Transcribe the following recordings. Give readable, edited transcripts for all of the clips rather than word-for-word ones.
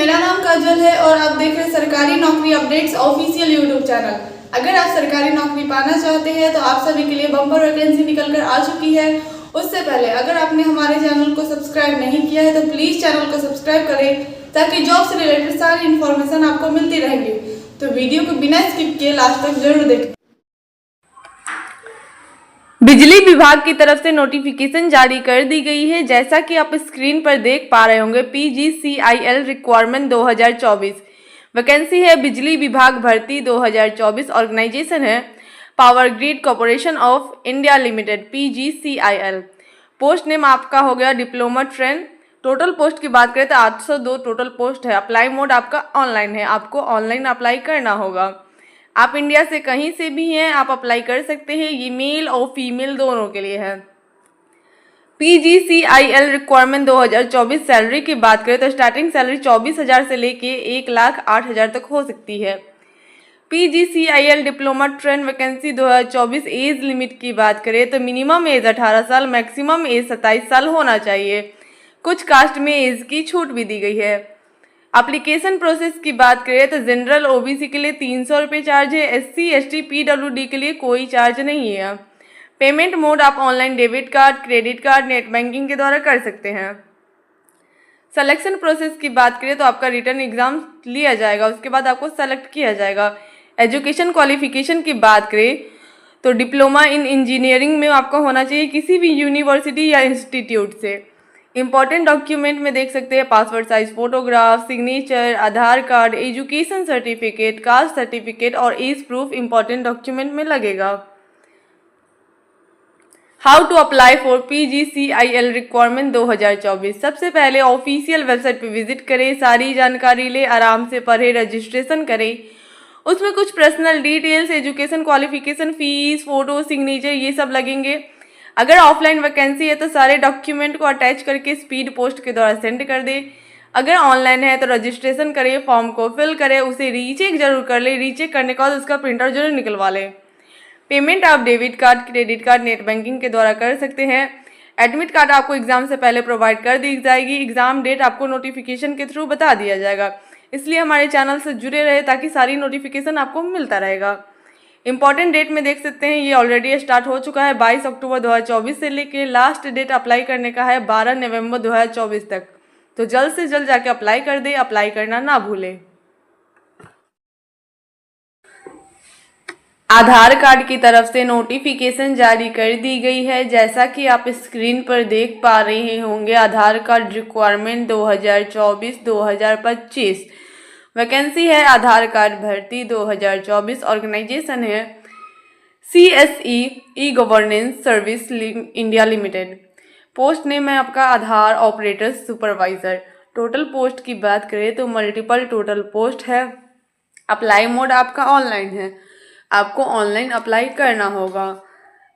मेरा नाम काजल है और आप देख रहे हैं सरकारी नौकरी अपडेट्स ऑफिशियल यूट्यूब चैनल। अगर आप सरकारी नौकरी पाना चाहते हैं तो आप सभी के लिए बम्पर वैकेंसी निकल कर आ चुकी है। उससे पहले अगर आपने हमारे चैनल को सब्सक्राइब नहीं किया है तो प्लीज़ चैनल को सब्सक्राइब करें ताकि जॉब से रिलेटेड सारी इन्फॉर्मेशन आपको मिलती रहेंगी। तो वीडियो को बिना स्किप किए लास्ट तक जरूर देखें। बिजली विभाग की तरफ से नोटिफिकेशन जारी कर दी गई है। जैसा कि आप स्क्रीन पर देख पा रहे होंगे, PGCIL रिक्वायरमेंट 2024 वैकेंसी है। बिजली विभाग भर्ती 2024 ऑर्गेनाइजेशन है power grid corporation of India limited PGCIL। Post name आपका हो गया डिप्लोमा ट्रेन। टोटल पोस्ट की बात करें तो 802 टोटल पोस्ट है। अप्लाई मोड आपका ऑनलाइन है, आपको ऑनलाइन अप्लाई करना होगा। आप इंडिया से कहीं से भी हैं, आप अप्लाई कर सकते हैं। ये मेल और फीमेल दोनों के लिए है। PGCIL रिक्वायरमेंट 2024 सैलरी की बात करें तो स्टार्टिंग सैलरी 24,000 से लेके 1,08,000 तक हो सकती है। PGCIL diploma train vacancy 2024 age limit की बात करें तो मिनिमम एज 18 साल, मैक्सिमम एज 27 साल होना चाहिए। कुछ कास्ट में एज की छूट भी दी गई है। एप्लीकेशन प्रोसेस की बात करें तो जनरल OBC के लिए 300 रुपये चार्ज है। SC ST PWD के लिए कोई चार्ज नहीं है। पेमेंट मोड आप online debit card, credit card, net banking के द्वारा कर सकते हैं। सिलेक्शन प्रोसेस की बात करें तो आपका रिटर्न एग्जाम लिया जाएगा, उसके बाद आपको सेलेक्ट किया जाएगा। एजुकेशन क्वालिफिकेशन की बात करें तो डिप्लोमा इन इंजीनियरिंग में आपका होना चाहिए किसी भी यूनिवर्सिटी या इंस्टीट्यूट से। इंपॉर्टेंट डॉक्यूमेंट में देख सकते हैं passport size photograph, signature, Aadhaar card, education certificate, caste certificate और एज प्रूफ इंपॉर्टेंट डॉक्यूमेंट में लगेगा। How to apply for PGCIL requirement 2024। सबसे पहले ऑफिशियल वेबसाइट पे विजिट करें, सारी जानकारी ले, आराम से पढ़े, रजिस्ट्रेशन करें। उसमें कुछ personal details, education qualification, fees, photo, signature ये सब लगेंगे। अगर ऑफलाइन वैकेंसी है तो सारे डॉक्यूमेंट को अटैच करके स्पीड पोस्ट के द्वारा सेंड कर दे। अगर ऑनलाइन है तो रजिस्ट्रेशन करें, फॉर्म को फिल करें, उसे रीचेक जरूर कर ले। रीचेक करने के बाद उसका प्रिंटर जरूर निकलवा लें। पेमेंट आप debit card, credit card, net banking के द्वारा कर सकते हैं। एडमिट कार्ड आपको एग्जाम से पहले प्रोवाइड कर दी जाएगी। एग्जाम डेट आपको नोटिफिकेशन के थ्रू बता दिया जाएगा, इसलिए हमारे चैनल से जुड़े रहे ताकि सारी नोटिफिकेशन आपको मिलता रहेगा। इंपॉर्टेंट डेट में देख सकते हैं ये ऑलरेडी स्टार्ट हो चुका है 22 अक्टूबर 2024 से लेके लास्ट डेट अप्लाई करने का है 12 नवंबर 2024 तक। तो जल्द से जल्द जाके अप्लाई कर दे, अप्लाई करना ना भूलें। आधार कार्ड की तरफ से नोटिफिकेशन जारी कर दी गई है। जैसा कि आप स्क्रीन पर देख पा रहे होंगे, आधार कार्ड रिक्वायरमेंट 2024-2025 वैकेंसी है। आधार कार्ड भर्ती 2024 ऑर्गेनाइजेशन है CSE e governance service India limited. Post name है आपका आधार ऑपरेटर सुपरवाइजर। टोटल पोस्ट की बात करें तो मल्टीपल टोटल पोस्ट है। अप्लाई मोड आपका ऑनलाइन है, आपको ऑनलाइन अप्लाई करना होगा।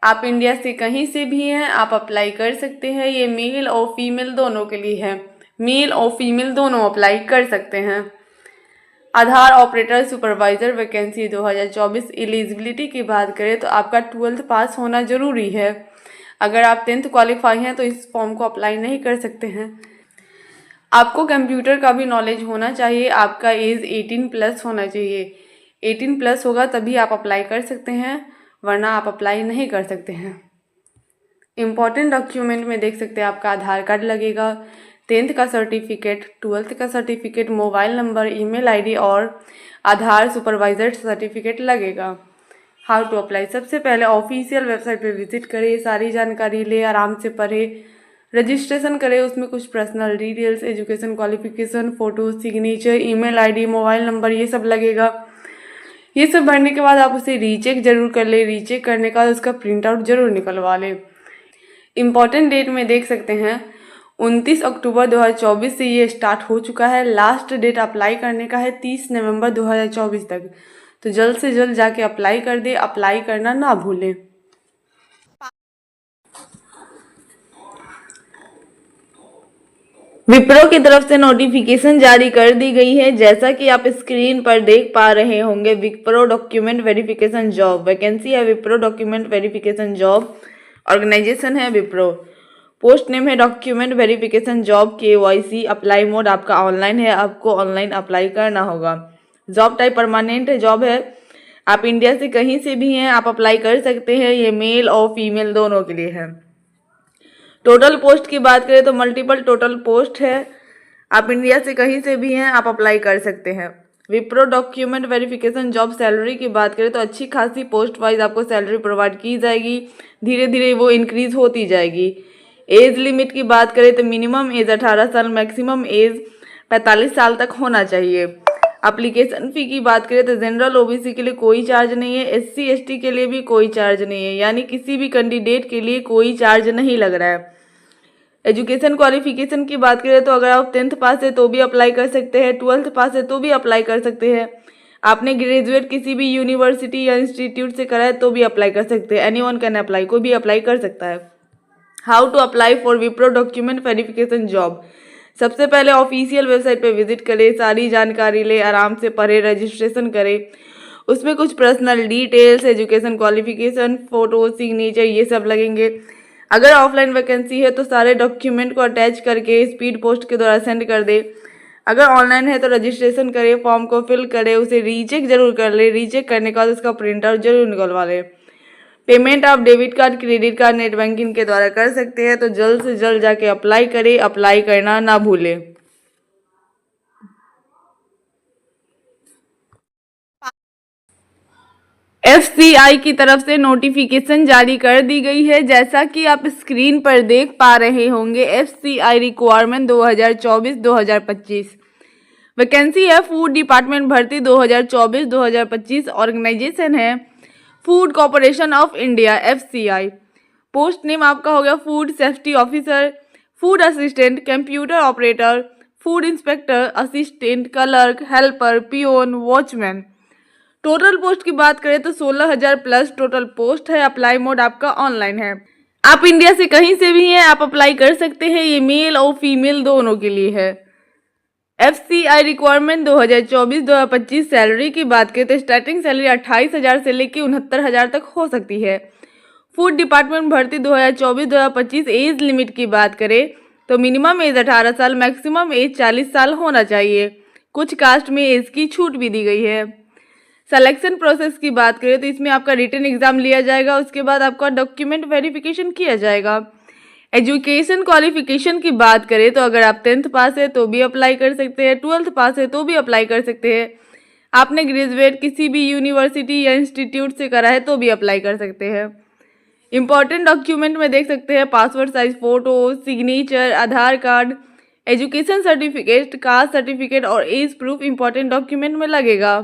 आप इंडिया से कहीं से भी हैं, आप अप्लाई कर सकते हैं। ये मेल और फीमेल दोनों के लिए है, मेल और फीमेल दोनों अप्लाई कर सकते हैं। आधार ऑपरेटर सुपरवाइजर वैकेंसी 2024 एलिजिबिलिटी की बात करें तो आपका 12th पास होना जरूरी है। अगर आप 10th क्वालिफाई हैं तो इस फॉर्म को अप्लाई नहीं कर सकते हैं। आपको कंप्यूटर का भी नॉलेज होना चाहिए। आपका एज 18+ होना चाहिए। 18+ होगा तभी आप अप्लाई कर सकते हैं, वरना आप अप्लाई नहीं कर सकते हैं। इम्पॉर्टेंट डॉक्यूमेंट में देख सकते हैं आपका आधार कार्ड लगेगा, 10th का सर्टिफिकेट, 12th का certificate, mobile number, email ID और आधार सुपरवाइजर सर्टिफिकेट लगेगा। How to apply. सबसे पहले ऑफिशियल वेबसाइट पे विजिट करें, सारी जानकारी ले, आराम से पढ़े, रजिस्ट्रेशन करें। उसमें कुछ personal details, education qualification, photo, signature, email ID, mobile number ये सब लगेगा। ये सब भरने के बाद आप उसे रीचेक जरूर कर ले। रीचेक करने के बाद उसका प्रिंट आउट जरूर निकलवा ले। इम्पॉर्टेंट डेट में देख सकते हैं 29 अक्टूबर 2024 से ये स्टार्ट हो चुका है। लास्ट डेट अप्लाई करने का है 30 नवंबर 2024 तक। तो जल्द से जल्द जाके अप्लाई कर दे, अप्लाई करना ना भूलें। विप्रो की तरफ से नोटिफिकेशन जारी कर दी गई है। जैसा कि आप स्क्रीन पर देख पा रहे होंगे, Wipro document verification job vacancy है। Wipro document verification job organisation है विप्रो। पोस्ट नेम है document verification job KYC। Apply mode आपका ऑनलाइन है, आपको ऑनलाइन अप्लाई करना होगा। जॉब टाइप परमानेंट जॉब है, आप इंडिया से कहीं से भी हैं आप अप्लाई कर सकते हैं। ये मेल और फीमेल दोनों के लिए है। टोटल पोस्ट की बात करें तो मल्टीपल टोटल पोस्ट है, आप इंडिया से कहीं से भी हैं आप अप्लाई कर सकते हैं। Wipro document verification job salary की बात करें तो अच्छी खासी पोस्ट वाइज आपको सैलरी प्रोवाइड की जाएगी, धीरे धीरे वो इंक्रीज होती जाएगी। एज लिमिट की बात करें तो मिनिमम एज 18 साल, मैक्सिमम एज 45 साल तक होना चाहिए। एप्लीकेशन फ़ी की बात करें तो जनरल OBC के लिए कोई चार्ज नहीं है, SC ST के लिए भी कोई चार्ज नहीं है, यानी किसी भी कैंडिडेट के लिए कोई चार्ज नहीं लग रहा है। एजुकेशन क्वालिफिकेशन की बात करें तो अगर आप 10th पास है तो भी अप्लाई कर सकते हैं, 12th पास है तो भी अप्लाई कर सकते हैं, आपने ग्रेजुएट किसी भी यूनिवर्सिटी या इंस्टीट्यूट से करा है तो भी अप्लाई कर सकते हैं। एनीवन कैन अप्लाई, कोई भी अप्लाई कर सकता है। How to apply for Wipro document verification job. सबसे पहले ऑफिशियल वेबसाइट पे विजिट करें, सारी जानकारी ले, आराम से पढ़े, रजिस्ट्रेशन करें। उसमें कुछ personal details, education qualification, photo, signature ये सब लगेंगे। अगर ऑफलाइन वैकेंसी है तो सारे डॉक्यूमेंट को अटैच करके स्पीड पोस्ट के द्वारा सेंड कर दे। अगर ऑनलाइन है तो रजिस्ट्रेशन करें, फॉर्म को फिल करें, उसे रीचेक जरूर कर ले, रीचेक करने के बाद उसका प्रिंट आउट जरूर निकलवा ले। पेमेंट आप debit card, credit card, net banking के द्वारा कर सकते हैं, तो जल्द से जल्द जाके अप्लाई करें, अप्लाई करना ना भूलें। FCI की तरफ से नोटिफिकेशन जारी कर दी गई है, जैसा कि आप स्क्रीन पर देख पा रहे होंगे। FCI रिक्वायरमेंट 2024-2025 वैकेंसी है फूड डिपार्टमेंट भर्ती 2024-2025। ऑर्गेनाइजेशन है food corporation of India FCI। Post name आपका हो गया food safety officer, food assistant, computer operator, food inspector, assistant, clerk, helper, peon, watchman. Total post की बात करें तो 16,000 प्लस टोटल पोस्ट है। अप्लाई मोड आपका ऑनलाइन है, आप इंडिया से कहीं से भी हैं आप अप्लाई कर सकते हैं। ये मेल और फीमेल दोनों के लिए है। FCI रिक्वायरमेंट 2024-2025 सैलरी की बात करें तो स्टार्टिंग सैलरी 28,000 से लेकर 69,000 तक हो सकती है। फूड डिपार्टमेंट भर्ती 2024-2025 एज लिमिट की बात करें तो मिनिमम एज 18 साल, मैक्सिमम एज 40 साल होना चाहिए। कुछ कास्ट में एज की छूट भी दी गई है। सिलेक्शन प्रोसेस की बात करें तो इसमें आपका रिटन एग्जाम लिया जाएगा, उसके बाद आपका डॉक्यूमेंट वेरिफिकेशन किया जाएगा। एजुकेशन क्वालिफिकेशन की बात करें तो अगर आप 10th पास है तो भी अप्लाई कर सकते हैं, 12th पास है तो भी अप्लाई कर सकते हैं, आपने ग्रेजुएट किसी भी यूनिवर्सिटी या इंस्टीट्यूट से करा है तो भी अप्लाई कर सकते हैं। इंपॉर्टेंट डॉक्यूमेंट में देख सकते हैं passport size photo, signature, Aadhaar card, education certificate, caste certificate और एज प्रूफ इंपॉर्टेंट डॉक्यूमेंट में लगेगा।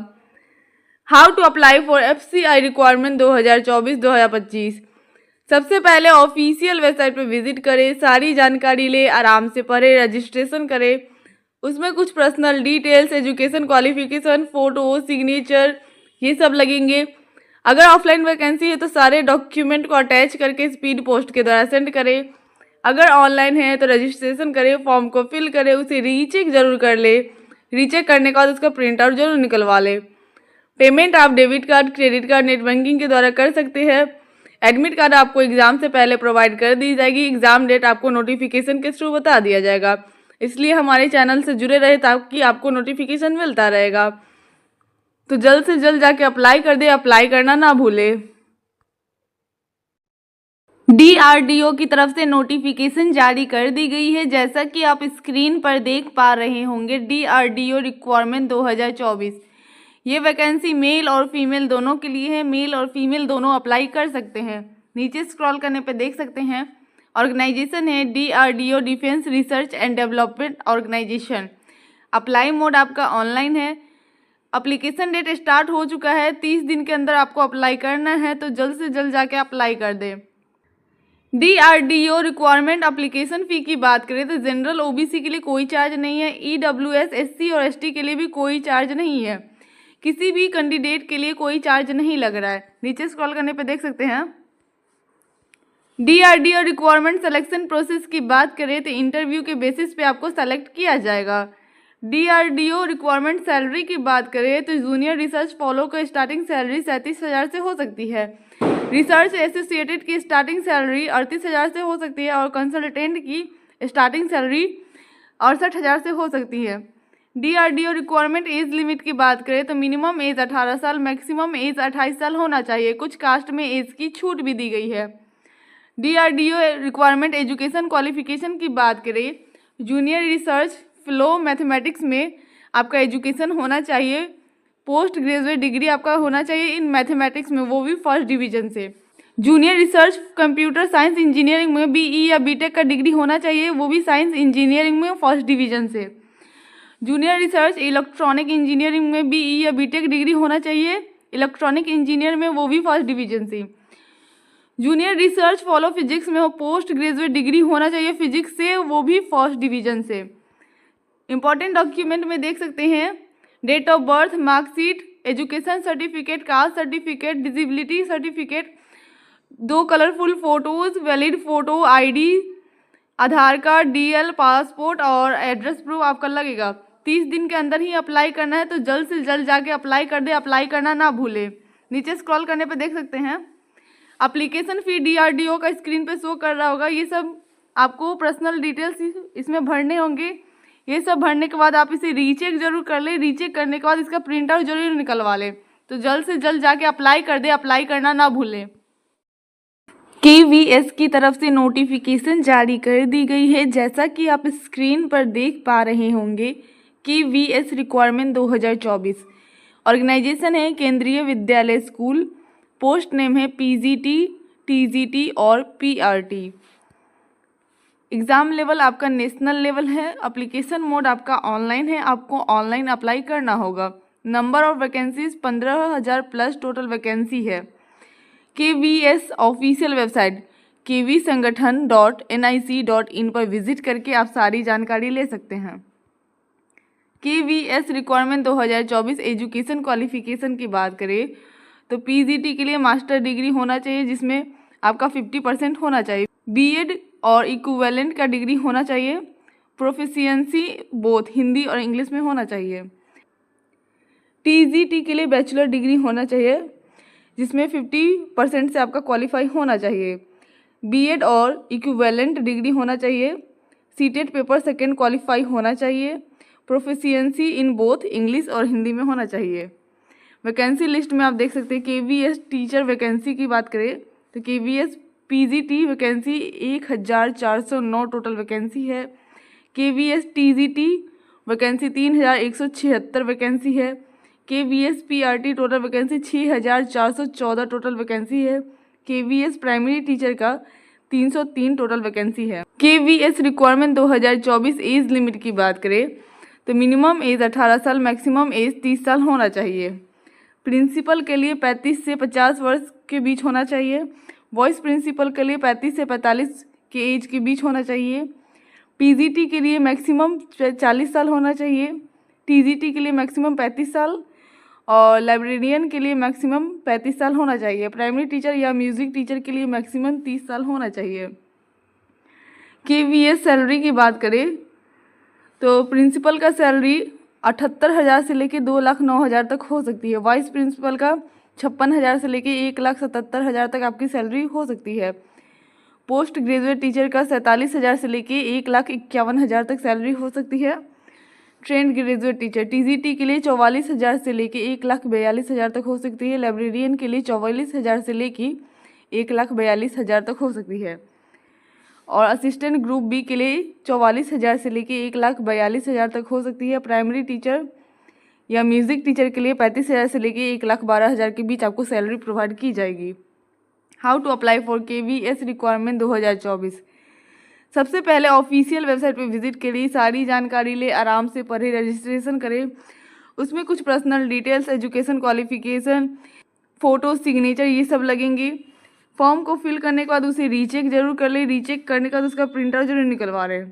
How to apply for FCI requirement 2024-2025। सबसे पहले ऑफिशियल वेबसाइट पर विजिट करें, सारी जानकारी ले, आराम से पढ़े, रजिस्ट्रेशन करें। उसमें कुछ personal details, education qualification, photo, signature ये सब लगेंगे। अगर ऑफलाइन वैकेंसी है तो सारे डॉक्यूमेंट को अटैच करके स्पीड पोस्ट के द्वारा सेंड करें। अगर ऑनलाइन है तो रजिस्ट्रेशन करें, फॉर्म को फिल करें, उसे रीचेक जरूर कर ले, रीचेक करने के बाद उसका प्रिंट आउट जरूर निकलवा ले। पेमेंट आप debit card, credit card, net banking के द्वारा कर सकते हैं। एडमिट कार्ड आपको एग्जाम से पहले प्रोवाइड कर दी जाएगी, एग्जाम डेट आपको नोटिफिकेशन के थ्रू बता दिया जाएगा, इसलिए हमारे चैनल से जुड़े रहे ताकि आपको नोटिफिकेशन मिलता रहेगा। तो जल्द से जल्द जाके अप्लाई कर दे, अप्लाई करना ना भूले। DRDO की तरफ से नोटिफिकेशन जारी कर दी गई है, जैसा कि आप स्क्रीन पर देख पा रहे होंगे। DRDO रिक्वायरमेंट 2024 ये वैकेंसी मेल और फीमेल दोनों के लिए है, मेल और फीमेल दोनों अप्लाई कर सकते हैं। नीचे स्क्रॉल करने पर देख सकते हैं ऑर्गेनाइजेशन है DRDO defence research and development organisation. Apply mode आपका ऑनलाइन है। अप्लीकेशन डेट स्टार्ट हो चुका है, 30 दिन के अंदर आपको अप्लाई करना है, तो जल्द से जल्द जाके अप्लाई कर दें। DRDO रिक्वायरमेंट अप्लीकेशन फ़ी की बात करें तो जनरल OBC के लिए कोई चार्ज नहीं है, EWS, SC और ST के लिए भी कोई चार्ज नहीं है, किसी भी कैंडिडेट के लिए कोई चार्ज नहीं लग रहा है। नीचे स्क्रॉल करने पे देख सकते हैं DRDO रिक्वायरमेंट सिलेक्शन प्रोसेस की बात करें तो इंटरव्यू के बेसिस पे आपको सेलेक्ट किया जाएगा। DRDO रिक्वायरमेंट सैलरी की बात करें तो जूनियर रिसर्च फॉलो का स्टार्टिंग सैलरी 37,000 से हो सकती है। रिसर्च एसोसिएटेड की स्टार्टिंग सैलरी 38,000 से हो सकती है और कंसल्टेंट की स्टार्टिंग सैलरी 68,000 से हो सकती है। DRDO रिक्वायरमेंट एज लिमिट की बात करें तो मिनिमम एज 18 साल, मैक्सिमम एज 28 साल होना चाहिए। कुछ कास्ट में एज की छूट भी दी गई है। DRDO रिक्वायरमेंट एजुकेशन क्वालिफिकेशन की बात करें, जूनियर रिसर्च फेलो मैथमेटिक्स में आपका एजुकेशन होना चाहिए। पोस्ट ग्रेजुएट डिग्री आपका होना चाहिए इन मैथमेटिक्स में, वो भी फर्स्ट डिवीजन से। Junior research computer science engineering में BE या BTech का डिग्री होना चाहिए, वो भी साइंस इंजीनियरिंग में फर्स्ट डिवीजन से। जूनियर रिसर्च इलेक्ट्रॉनिक इंजीनियरिंग में BE या BTech डिग्री होना चाहिए इलेक्ट्रॉनिक इंजीनियर में, वो भी फर्स्ट डिवीजन से। जूनियर रिसर्च फॉलो फिजिक्स में हो पोस्ट ग्रेजुएट डिग्री होना चाहिए फिजिक्स से, वो भी फर्स्ट डिवीजन से। इंपॉर्टेंट डॉक्यूमेंट में देख सकते हैं date of birth, marksheet, education certificate, caste certificate, disability certificate, 2 colourful photos, valid photo, ID, Aadhaar card, DL, passport और एड्रेस प्रूफ आपका लगेगा। 30 दिन के अंदर ही अप्लाई करना है, तो जल्द से जल्द जाके अप्लाई कर दे, अप्लाई करना ना भूले। नीचे स्क्रॉल करने पे देख सकते हैं एप्लीकेशन फी DRDO का स्क्रीन पे शो कर रहा होगा। ये सब आपको पर्सनल डिटेल्स इसमें भरने होंगे। ये सब भरने के बाद आप इसे रीचेक जरूर कर ले। रीचेक करने के बाद इसका प्रिंट आउट जरूर निकलवा ले। तो जल्द से जल्द जाके अप्लाई कर दे, अप्लाई करना ना भूलें। KVS की तरफ से नोटिफिकेशन जारी कर दी गई है, जैसा कि आप स्क्रीन पर देख पा रहे होंगे। KVS रिक्वायरमेंट 2024, ऑर्गेनाइजेशन है केंद्रीय विद्यालय स्कूल, पोस्ट नेम है PGT, TGT और PRT। एग्ज़ाम लेवल आपका नेशनल लेवल है। एप्लीकेशन मोड आपका ऑनलाइन है, आपको ऑनलाइन अप्लाई करना होगा। Number of vacancies 15,000 plus total vacancy है। KVS ऑफिशियल वेबसाइट kvsangathan.nic.in पर विजिट करके आप सारी जानकारी ले सकते हैं। KVS रिक्वायरमेंट 2024 एजुकेशन क्वालिफिकेशन की बात करें तो PGT के लिए मास्टर डिग्री होना चाहिए, जिसमें आपका 50% होना चाहिए। BEd और इक्विवेलेंट का डिग्री होना चाहिए। प्रोफिशिएंसी बोथ हिंदी और इंग्लिश में होना चाहिए। TGT के लिए बैचलर डिग्री होना चाहिए, जिसमें 50% से आपका क्वालिफाई होना चाहिए। BEd और इक्विवेलेंट डिग्री होना चाहिए। सीटेट पेपर सेकेंड क्वालिफाई होना चाहिए। प्रोफिशिएंसी इन बोथ इंग्लिश और हिंदी में होना चाहिए। वैकेंसी लिस्ट में आप देख सकते हैं KVS टीचर वैकेंसी की बात करें तो KVS PGT vacancy 1,409 total vacancy है। KVS TGT वैकेंसी 3,176 वैकेंसी है। KVS PRT total vacancy 6,414 total vacancy है। KVS प्राइमरी टीचर का 303 टोटल वैकेंसी है। KVS रिक्वायरमेंट 2024 एज लिमिट की बात करें तो मिनिमम एज 18 साल, मैक्सिमम एज 30 साल होना चाहिए। प्रिंसिपल के लिए 35 से 50 वर्ष के बीच होना चाहिए। वॉइस प्रिंसिपल के लिए 35 से 45 के एज के बीच होना चाहिए। PGT के लिए मैक्सिमम 40 साल होना चाहिए। TGT के लिए मैक्सिमम 35 साल और लाइब्रेरियन के लिए मैक्सिमम 35 साल होना चाहिए। प्राइमरी टीचर या म्यूज़िक टीचर के लिए मैक्सिमम 30 साल होना चाहिए। KVS सैलरी की बात करें तो प्रिंसिपल का सैलरी 78,000 से लेके 2,09,000 तक हो सकती है। वाइस प्रिंसिपल का 56,000 से लेके 1,77,000 तक आपकी सैलरी हो सकती है। पोस्ट ग्रेजुएट टीचर का 47,000 से लेके 1,51,000 तक सैलरी हो सकती है। ट्रेंड ग्रेजुएट टीचर TGT के लिए 44,000 से लेके 1,42,000 तक हो सकती है। लाइब्रेरियन के लिए 44,000 से लेके 1,42,000 तक हो सकती है। और असिस्टेंट ग्रुप B के लिए 44,000 से लेके 1,42,000 तक हो सकती है। प्राइमरी टीचर या म्यूज़िक टीचर के लिए 35,000 से लेके 1,12,000 के बीच आपको सैलरी प्रोवाइड की जाएगी। How to apply for KVS requirement 2024। सबसे पहले ऑफिशियल वेबसाइट पर विजिट करिए, सारी जानकारी ले, आराम से पढ़े, रजिस्ट्रेशन करें। उसमें कुछ personal details, education qualification, photo, signature ये सब लगेंगे। फॉर्म को फिल करने के बाद उसे रीचेक जरूर कर ले। रीचेक करने के बाद उसका प्रिंट आउट जरूर निकलवा रहे।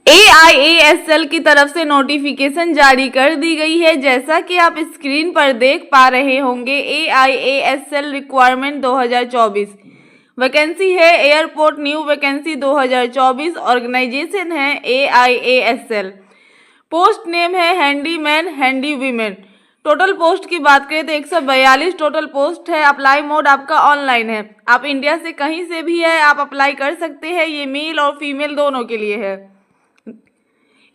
AIASL की तरफ से नोटिफिकेशन जारी कर दी गई है, जैसा कि आप स्क्रीन पर देख पा रहे होंगे। AIASL रिक्वायरमेंट 2024 वैकेंसी है एयरपोर्ट न्यू वैकेंसी 2024। ऑर्गेनाइजेशन है AIASL। पोस्ट नेम है handyman, handy women. Total post की बात करें तो 142 टोटल पोस्ट है। अप्लाई मोड आपका ऑनलाइन है। आप इंडिया से कहीं से भी है आप अप्लाई कर सकते हैं। ये मेल और फीमेल दोनों के लिए है।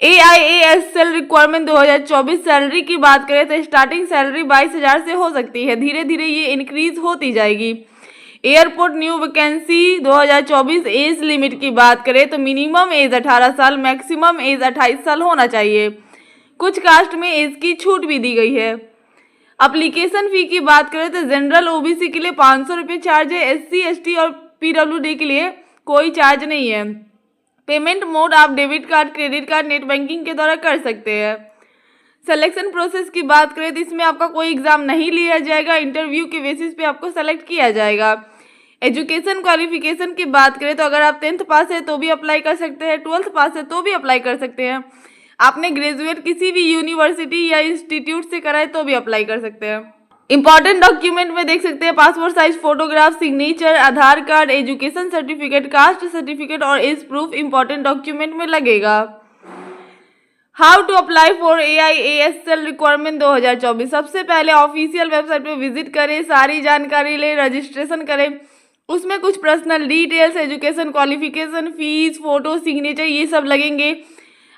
AIASL रिक्वायरमेंट 2024 सैलरी की बात करें तो स्टार्टिंग सैलरी 22,000 से हो सकती है। धीरे धीरे ये इंक्रीज होती जाएगी। Airport new vacancy 2024 age limit की बात करें तो मिनिमम एज 18 साल, मैक्सिमम एज 28 साल होना चाहिए। कुछ कास्ट में एज की छूट भी दी गई है। एप्लीकेशन फी की बात करें तो जनरल OBC के लिए 500 रुपये चार्ज है। SC ST और PWD के लिए कोई चार्ज नहीं है। पेमेंट मोड आप debit card, credit card, net banking के द्वारा कर सकते हैं। सिलेक्शन प्रोसेस की बात करें तो इसमें आपका कोई एग्जाम नहीं लिया जाएगा। इंटरव्यू के बेसिस पे आपको सेलेक्ट किया जाएगा। एजुकेशन क्वालिफिकेशन की बात करें तो अगर आप 10th पास है तो भी अप्लाई कर सकते हैं, 12th पास है तो भी अप्लाई कर सकते हैं। आपने ग्रेजुएट किसी भी यूनिवर्सिटी या इंस्टीट्यूट से करा है तो भी अप्लाई कर सकते हैं। इंपॉर्टेंट डॉक्यूमेंट में देख सकते हैं passport size photograph, signature, Aadhaar card, education certificate, caste certificate और एज प्रूफ इंपॉर्टेंट डॉक्यूमेंट में लगेगा। How to apply for AIASL requirement 2024। सबसे पहले ऑफिशियल वेबसाइट पे विजिट करें, सारी जानकारी लें, रजिस्ट्रेशन करें। उसमें कुछ personal details, education qualification, fees, photo, signature ये सब लगेंगे।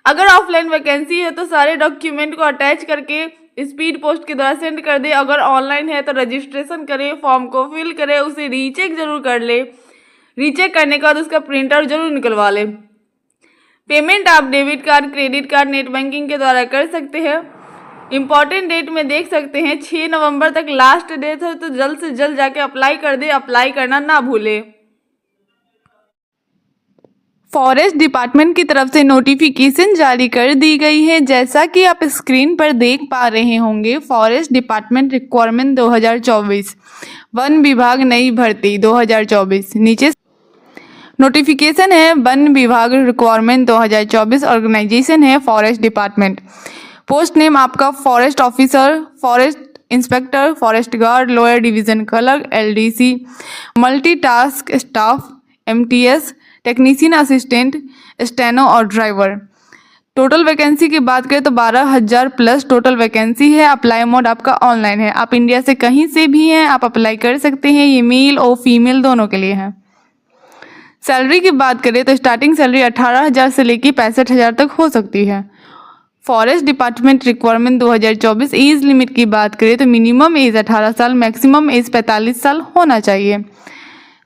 अगर ऑफलाइन वैकेंसी है तो सारे डॉक्यूमेंट को अटैच करके स्पीड पोस्ट के द्वारा सेंड कर दे। अगर ऑनलाइन है तो रजिस्ट्रेशन करें, फॉर्म को फिल करें, उसे रीचेक जरूर कर ले। रीचेक करने के बाद उसका प्रिंट आउट जरूर निकलवा ले। पेमेंट आप debit card, credit card, net banking के द्वारा कर सकते हैं। इंपॉर्टेंट डेट में देख सकते हैं 6 नवंबर तक लास्ट डेट है, तो जल्द से जल्द जाके अप्लाई कर दे। अप्लाई करना ना भूले। फॉरेस्ट डिपार्टमेंट की तरफ से नोटिफिकेशन जारी कर दी गई है। जैसा कि आप स्क्रीन पर देख पा रहे होंगे, फॉरेस्ट डिपार्टमेंट रिक्वायरमेंट 2024 वन विभाग नई भर्ती 2024। नीचे नोटिफिकेशन है वन विभाग रिक्वायरमेंट 2024। ऑर्गेनाइजेशन है फॉरेस्ट डिपार्टमेंट। पोस्ट नेम आपका forest officer, forest inspector, forest guard, lower division clerk, LDC, multitask staff, MTS, technician assistant, steno और ड्राइवर। टोटल वैकेंसी की बात करें तो 12,000 प्लस टोटल वैकेंसी है। अप्लाई मोड आपका ऑनलाइन है। आप इंडिया से कहीं से भी हैं आप अप्लाई कर सकते हैं। ये मेल और फीमेल दोनों के लिए है। सैलरी की बात करें तो स्टार्टिंग सैलरी 18,000 से लेकर 65,000 तक हो सकती है। Forest department requirement 2024 age limit की बात करें तो मिनिमम एज 18 साल, मैक्सिमम एज 45 साल होना चाहिए।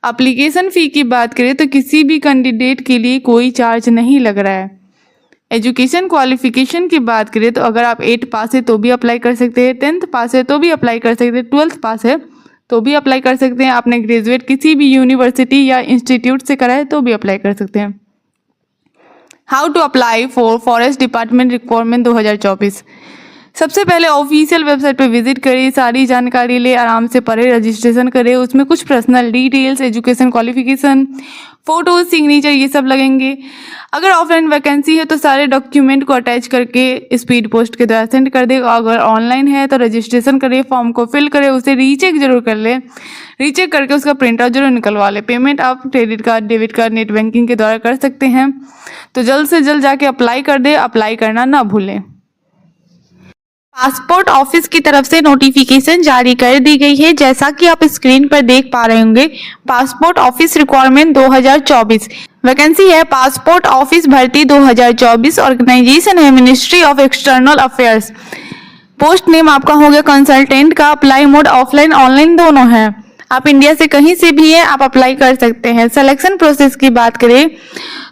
एप्लीकेशन फ़ी की बात करें तो किसी भी कैंडिडेट के लिए कोई चार्ज नहीं लग रहा है। एजुकेशन क्वालिफिकेशन की बात करें तो अगर आप 8 पास है तो भी अप्लाई कर सकते हैं, 10th पास है तो भी अप्लाई कर सकते हैं, 12th पास है तो भी अप्लाई कर सकते हैं। आपने ग्रेजुएट किसी भी यूनिवर्सिटी या इंस्टीट्यूट से करा है तो भी अप्लाई कर सकते हैं। How to apply for forest department requirement 2024। सबसे पहले ऑफिशियल वेबसाइट पर विजिट करें, सारी जानकारी ले, आराम से पढ़े, रजिस्ट्रेशन करें। उसमें कुछ personal details, education qualification, photo, signature ये सब लगेंगे। अगर ऑफलाइन वैकेंसी है तो सारे डॉक्यूमेंट को अटैच करके स्पीड पोस्ट के द्वारा सेंड कर दे। अगर ऑनलाइन है तो रजिस्ट्रेशन करें, फॉर्म को फिल करें, उसे रीचेक जरूर कर ले। रीचेक करके उसका प्रिंट आउट जरूर निकलवा ले। पेमेंट आप credit card, debit card, net banking के द्वारा कर सकते हैं। तो जल्द से जल्द जाके अप्लाई कर दे। अप्लाई करना ना भूलें। पासपोर्ट ऑफिस की तरफ से नोटिफिकेशन जारी कर दी गई है। जैसा कि आप स्क्रीन पर देख पा रहे होंगे, पासपोर्ट ऑफिस रिक्वायरमेंट 2024 वैकेंसी है पासपोर्ट ऑफिस भर्ती 2024। ऑर्गेनाइजेशन है ministry of external affairs. Post name आपका हो गया कंसल्टेंट का। अप्लाई मोड ऑफलाइन ऑनलाइन दोनों है। आप इंडिया से कहीं से भी है आप अप्लाई कर सकते हैं। सिलेक्शन प्रोसेस की बात करें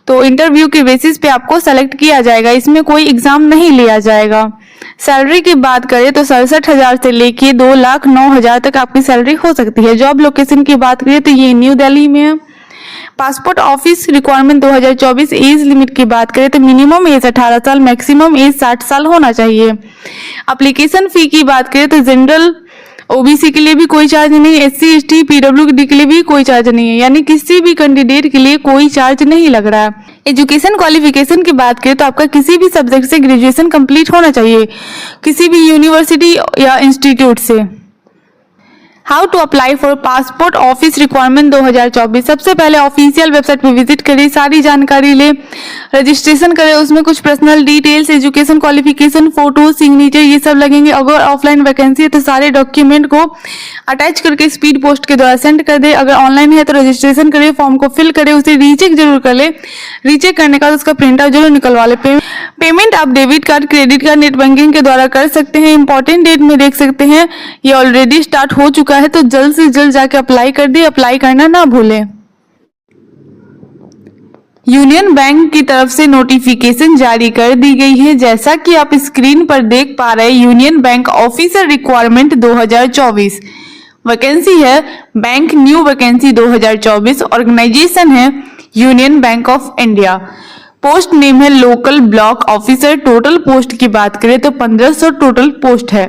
तो इंटरव्यू के बेसिस पे आपको सेलेक्ट किया जाएगा। इसमें कोई एग्जाम नहीं लिया जाएगा। सैलरी की बात करें तो 67,000 से लेके 2,09,000 तक आपकी सैलरी हो सकती है। जॉब लोकेशन की बात करें तो ये न्यू दिल्ली में है। Passport office requirement 2024 age limit की बात करें तो मिनिमम एज 18 साल, मैक्सिमम एज 60 साल होना चाहिए। एप्लीकेशन फी की बात करें तो जनरल OBC के लिए भी कोई चार्ज नहीं, SC ST PWD के लिए भी कोई चार्ज नहीं है, यानी किसी भी कैंडिडेट के लिए कोई चार्ज नहीं लग रहा है। एजुकेशन क्वालिफिकेशन की बात करें तो आपका किसी भी सब्जेक्ट से ग्रेजुएशन कंप्लीट होना चाहिए, किसी भी यूनिवर्सिटी या इंस्टीट्यूट से। How to apply for passport office requirement 2024। सबसे पहले ऑफिशियल वेबसाइट पे विजिट करें, सारी जानकारी ले, रजिस्ट्रेशन करें, उसमें कुछ personal details, education qualification, photo, signature ये सब लगेंगे। अगर ऑफलाइन वैकेंसी है तो सारे डॉक्यूमेंट को अटैच करके स्पीड पोस्ट के द्वारा सेंड कर दे। अगर ऑनलाइन है तो रजिस्ट्रेशन करें, फॉर्म को फिल करें, उसे रीचेक जरूर कर ले। रीचेक करने के बाद उसका प्रिंट आउट जरूर निकलवा ले। पेमेंट आप debit card, credit card, net banking के द्वारा कर सकते हैं। इंपॉर्टेंट डेट में देख सकते हैं ये ऑलरेडी स्टार्ट हो चुका है, तो जल्द से जल्द जाके अप्लाई कर दे। अप्लाई करना ना भूलें। यूनियन बैंक की तरफ से नोटिफिकेशन जारी कर दी गई है। जैसा कि आप स्क्रीन पर देख पा रहे हैं, Union Bank officer requirement 2024 vacancy है बैंक न्यू वैकेंसी 2024। ऑर्गेनाइजेशन है Union Bank of India. Post name है local block officer. Total post की बात करें तो 1500 टोटल पोस्ट है।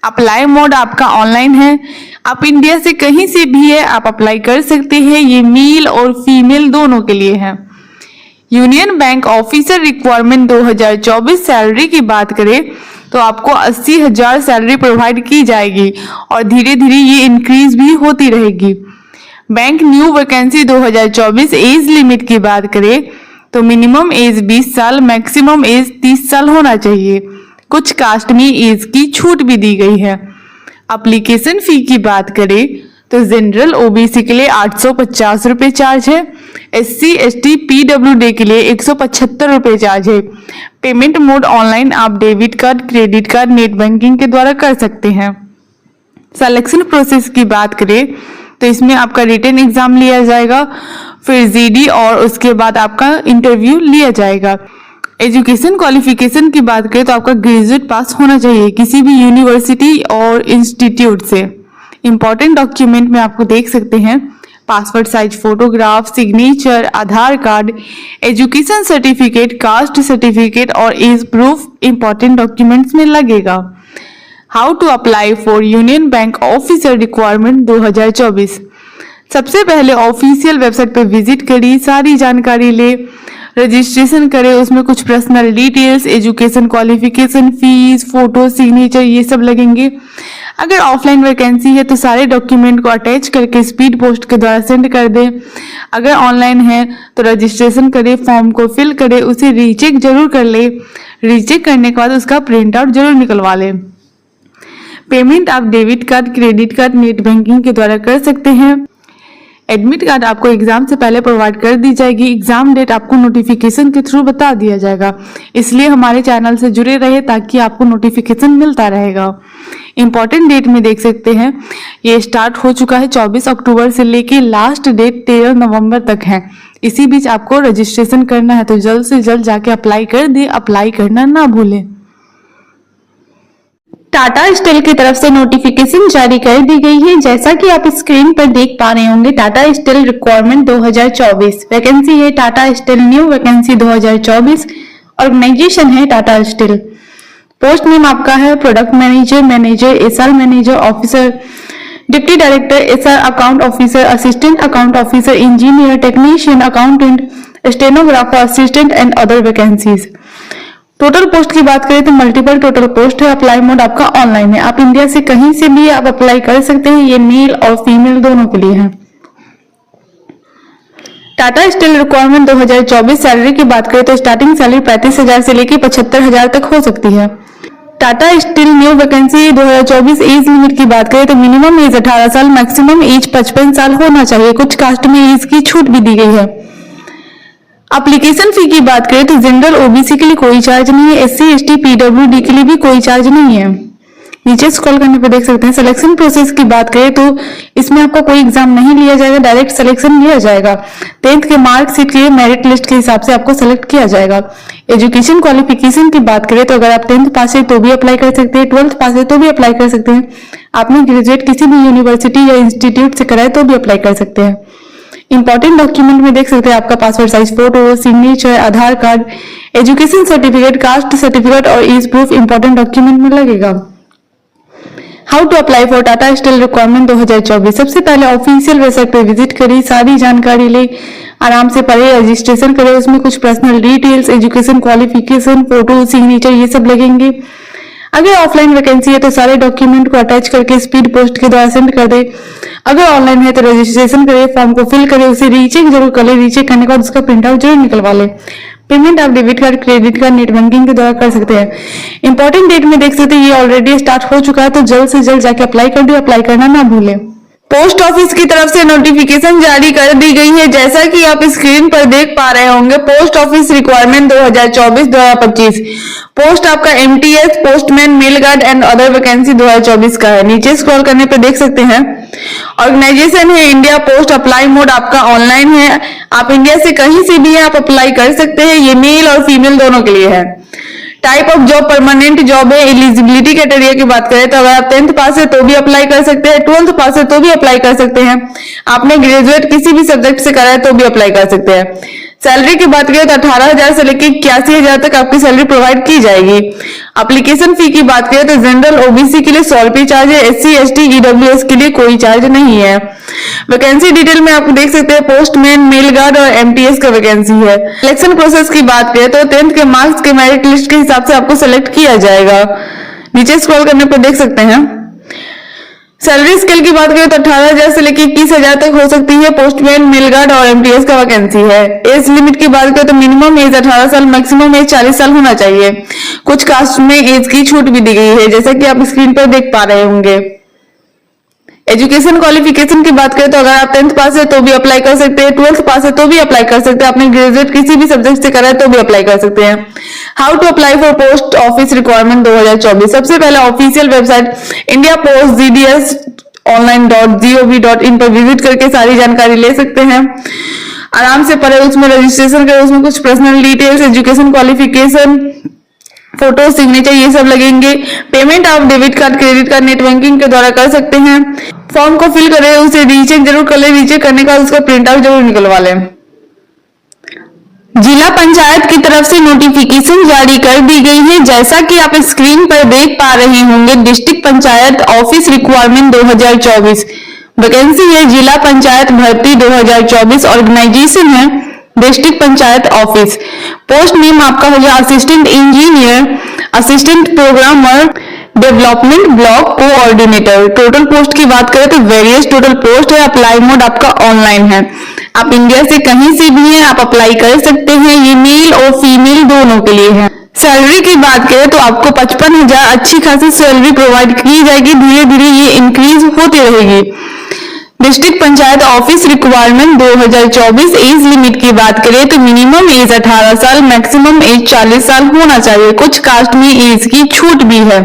अप्लाई मोड आपका ऑनलाइन है। आप इंडिया से कहीं से भी है आप अप्लाई कर सकते हैं। ये मेल और फीमेल दोनों के लिए है। Union Bank officer requirement 2024 salary की बात करें तो आपको 80,000 सैलरी प्रोवाइड की जाएगी और धीरे धीरे ये इंक्रीज भी होती रहेगी। Bank new vacancy 2024 age limit की बात करें तो मिनिमम एज 20 साल, मैक्सिमम एज 30 साल होना चाहिए। कुछ कास्ट में एज की छूट भी दी गई है। एप्लीकेशन फी की बात करें तो जनरल ओबीसी के लिए 850 रुपये चार्ज है। SC ST PWD के लिए 175 रुपये चार्ज है। पेमेंट मोड ऑनलाइन, आप debit card, credit card, net banking के द्वारा कर सकते हैं। सिलेक्शन प्रोसेस की बात करें तो इसमें आपका रिटन एग्जाम लिया जाएगा, फिर जीडी और उसके बाद आपका इंटरव्यू लिया जाएगा। एजुकेशन क्वालिफिकेशन की बात करें तो आपका ग्रेजुएट पास होना चाहिए किसी भी यूनिवर्सिटी और इंस्टीट्यूट से। इंपॉर्टेंट डॉक्यूमेंट में आपको देख सकते हैं passport size photograph, signature, Aadhaar card, education certificate, caste certificate और एज प्रूफ इंपॉर्टेंट डॉक्यूमेंट्स में लगेगा। How to apply for Union Bank officer requirement 2024। सबसे पहले ऑफिशियल वेबसाइट पर विजिट करिए, सारी जानकारी ले, रजिस्ट्रेशन करें, उसमें कुछ personal details, education qualification, fees, photo, signature ये सब लगेंगे। अगर ऑफलाइन वैकेंसी है तो सारे डॉक्यूमेंट को अटैच करके स्पीड पोस्ट के द्वारा सेंड कर दें। अगर ऑनलाइन है तो रजिस्ट्रेशन करें, फॉर्म को फिल करें, उसे रीचेक जरूर कर ले। रीचेक करने के बाद उसका प्रिंट आउट जरूर निकलवा लें। पेमेंट आप debit card, credit card, net banking के द्वारा कर सकते हैं। एडमिट कार्ड आपको एग्जाम से पहले प्रोवाइड कर दी जाएगी। एग्जाम डेट आपको नोटिफिकेशन के थ्रू बता दिया जाएगा, इसलिए हमारे चैनल से जुड़े रहे ताकि आपको नोटिफिकेशन मिलता रहेगा। इंपॉर्टेंट डेट में देख सकते हैं ये स्टार्ट हो चुका है 24 अक्टूबर से लेके लास्ट डेट 13 नवंबर तक है। इसी बीच आपको रजिस्ट्रेशन करना है तो जल्द से जल्द जाके अप्लाई कर दे। अप्लाई करना ना भूलें। टाटा स्टील की तरफ से नोटिफिकेशन जारी कर दी गई है। जैसा कि आप स्क्रीन पर देख पा रहे होंगे, टाटा स्टील रिक्वायरमेंट 2024 वैकेंसी है Tata steel new vacancy 2024। Organisation है टाटा स्टील। पोस्ट नेम आपका है product manager, manager, SR manager, officer, deputy director, SR account officer, assistant account officer, engineer, technician, accountant, stenographer, assistant and other vacancies. Total post की बात करें तो multiple total post है। Apply mode आपका online है। आप इंडिया से कहीं से भी आप अप्लाई कर सकते हैं। ये मेल और फीमेल दोनों के लिए है। टाटा स्टील रिक्वायरमेंट 2024 सैलरी की बात करें तो स्टार्टिंग सैलरी 35,000 से लेकर 75,000 तक हो सकती है। Tata steel new vacancy 2024 age limit की बात करें तो मिनिमम एज 18 साल, मैक्सिमम एज 55 साल होना चाहिए। कुछ कास्ट में एज की छूट भी दी गई है। एप्लीकेशन फी की बात करें तो जनरल ओबीसी के लिए कोई चार्ज नहीं है। SC ST PWD के लिए भी कोई चार्ज नहीं है। नीचे स्क्रॉल करने पर देख सकते हैं। सिलेक्शन प्रोसेस की बात करें तो इसमें आपका कोई एग्जाम नहीं लिया जाएगा, डायरेक्ट सिलेक्शन लिया जाएगा। 10th के मार्कशीट के मेरिट लिस्ट के हिसाब से आपको सेलेक्ट किया जाएगा। एजुकेशन क्वालिफिकेशन की बात करें तो अगर आप 10th पास है तो भी अप्लाई कर सकते हैं, 12th पास है तो भी अप्लाई कर सकते हैं, आपने ग्रेजुएट किसी भी यूनिवर्सिटी या इंस्टीट्यूट से कराए तो भी अप्लाई कर सकते हैं। इंपॉर्टेंट डॉक्यूमेंट में देख सकते हैं आपका passport size photo, signature, Aadhaar card, education certificate, caste certificate और एज प्रूफ इंपॉर्टेंट डॉक्यूमेंट में लगेगा। How to apply for Tata Steel requirement 2024। सबसे पहले ऑफिशियल वेबसाइट पे विजिट करिए, सारी जानकारी ले, आराम से पढ़े, रजिस्ट्रेशन करें, उसमें कुछ personal details, education qualification, photo, signature ये सब लगेंगे। अगर ऑफलाइन वैकेंसी है तो सारे डॉक्यूमेंट को अटैच करके स्पीड पोस्ट के द्वारा सेंड कर दे। अगर ऑनलाइन है तो रजिस्ट्रेशन करे, फॉर्म को फिल करे, उसे रीचेक जरूर कर ले। रीचेक करने के बाद उसका प्रिंट आउट जरूर निकलवा ले। पेमेंट आप debit card, credit card, net banking के द्वारा कर सकते हैं। इंपॉर्टेंट डेट में देख सकते हैं ये ऑलरेडी स्टार्ट हो चुका है, तो जल्द से जल्द जाके अप्लाई कर दे। अप्लाई करना ना भूलें। पोस्ट ऑफिस की तरफ से नोटिफिकेशन जारी कर दी गई है, जैसा कि आप स्क्रीन पर देख पा रहे होंगे। पोस्ट ऑफिस रिक्वायरमेंट 2024-2025 पोस्ट आपका MTS, postman, mail guard and other vacancy 2024 का है। नीचे स्क्रॉल करने पर देख सकते हैं ऑर्गेनाइजेशन है इंडिया पोस्ट। अप्लाई मोड आपका ऑनलाइन है। आप इंडिया से कहीं से भी आप अप्लाई कर सकते हैं। ये मेल और फीमेल दोनों के लिए है। Type of job permanent job है। एलिजिबिलिटी क्राइटेरिया की बात करें तो अगर आप 10th पास है तो भी अप्लाई कर सकते हैं, 12th पास है तो भी अप्लाई कर सकते हैं, आपने ग्रेजुएट किसी भी सब्जेक्ट से करा है तो भी अप्लाई कर सकते हैं। सैलरी की बात करें तो 18,000 से लेकर 81,000 तक आपकी सैलरी प्रोवाइड की जाएगी। एप्लीकेशन फी की बात करें तो जनरल ओबीसी के लिए 100 रुपये चार्ज है। एससी एसटी ईडब्ल्यूएस के लिए कोई चार्ज नहीं है। वैकेंसी डिटेल में आपको देख सकते हैं पोस्टमैन, मेल गार्ड और एमटीएस का वैकेंसी है। सिलेक्शन प्रोसेस की बात करें तो 10th के मार्क्स के मेरिट लिस्ट के हिसाब से आपको सेलेक्ट किया जाएगा। नीचे स्क्रॉल करने पर देख सकते हैं सैलरी स्केल की बात करें तो 18,000 से लेकर 21,000 तक हो सकती है। पोस्टमैन, मेल गार्ड और एमटीएस का वैकेंसी है। एज लिमिट की बात करें तो मिनिमम एज 18 साल, मैक्सिमम एज 40 साल होना चाहिए। कुछ कास्ट में एज की छूट भी दी गई है, जैसा कि आप स्क्रीन पर देख पा रहे होंगे। एजुकेशन क्वालिफिकेशन की बात करें तो अगर आप 10th पास है तो भी अप्लाई कर सकते हैं, 12th पास है तो भी अप्लाई कर सकते हैं, आपने ग्रेजुएट किसी भी सब्जेक्ट से करा है तो भी अप्लाई कर सकते हैं। How to apply for post office requirement 2024। सबसे पहले official website India post GDS online.gov.in पर विजिट करके सारी जानकारी ले सकते हैं। आराम से पढ़े, उसमें रजिस्ट्रेशन करें, उसमें कुछ personal details, education qualification, photo, signature ये सब लगेंगे। पेमेंट आप debit card, credit card, net banking के द्वारा कर सकते हैं। फॉर्म को फिल करें, उसे रीचेक जरूर कर ले। रीचेक करने का उसका प्रिंट आउट जरूर निकलवा लें। जिला पंचायत की तरफ से नोटिफिकेशन जारी कर दी गई है, जैसा कि आप स्क्रीन पर देख पा रहे होंगे। District panchayat office requirement 2024 vacancy है। जिला पंचायत भर्ती 2024 ऑर्गेनाइजेशन है district panchayat office. Post name आपका हो गया assistant engineer, assistant programmer, development block coordinator. Total post की बात करें तो वेरियस टोटल पोस्ट है। अप्लाई मोड आपका ऑनलाइन है। आप इंडिया से कहीं से भी हैं, आप अप्लाई कर सकते हैं। ये मेल और फीमेल दोनों के लिए है। सैलरी की बात करें तो आपको 55,000 अच्छी खासी सैलरी प्रोवाइड की जाएगी। धीरे धीरे ये इंक्रीज होती रहेगी। District panchayat office requirement 2024 age limit की बात करें तो मिनिमम एज 18 साल, मैक्सिमम एज 40 साल होना चाहिए। कुछ कास्ट में एज की छूट भी है।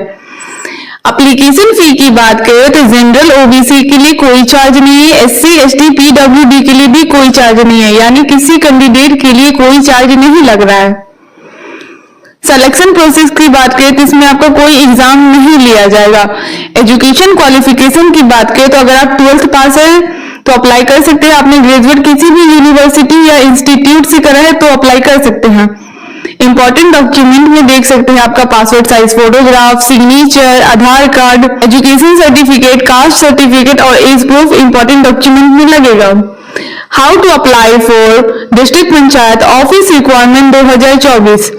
एप्लीकेशन फी की बात करें तो जनरल ओबीसी के लिए कोई चार्ज नहीं है। एससी एसटी पीडब्ल्यूडी के लिए भी कोई चार्ज नहीं है, यानी किसी कैंडिडेट के लिए कोई चार्ज नहीं लग रहा है। सिलेक्शन प्रोसेस की बात करें तो इसमें आपका कोई एग्जाम नहीं लिया जाएगा। एजुकेशन क्वालिफिकेशन की बात करें तो अगर आप 12th पास है तो अप्लाई कर सकते हैं। आपने ग्रेजुएट किसी भी यूनिवर्सिटी या इंस्टीट्यूट से करा है तो अप्लाई कर सकते हैं। इंपॉर्टेंट डॉक्यूमेंट में देख सकते हैं आपका passport size photograph, signature, Aadhaar card, education certificate, caste certificate और एज प्रूफ इंपॉर्टेंट डॉक्यूमेंट में लगेगा। How to apply for district panchayat office requirement 2024।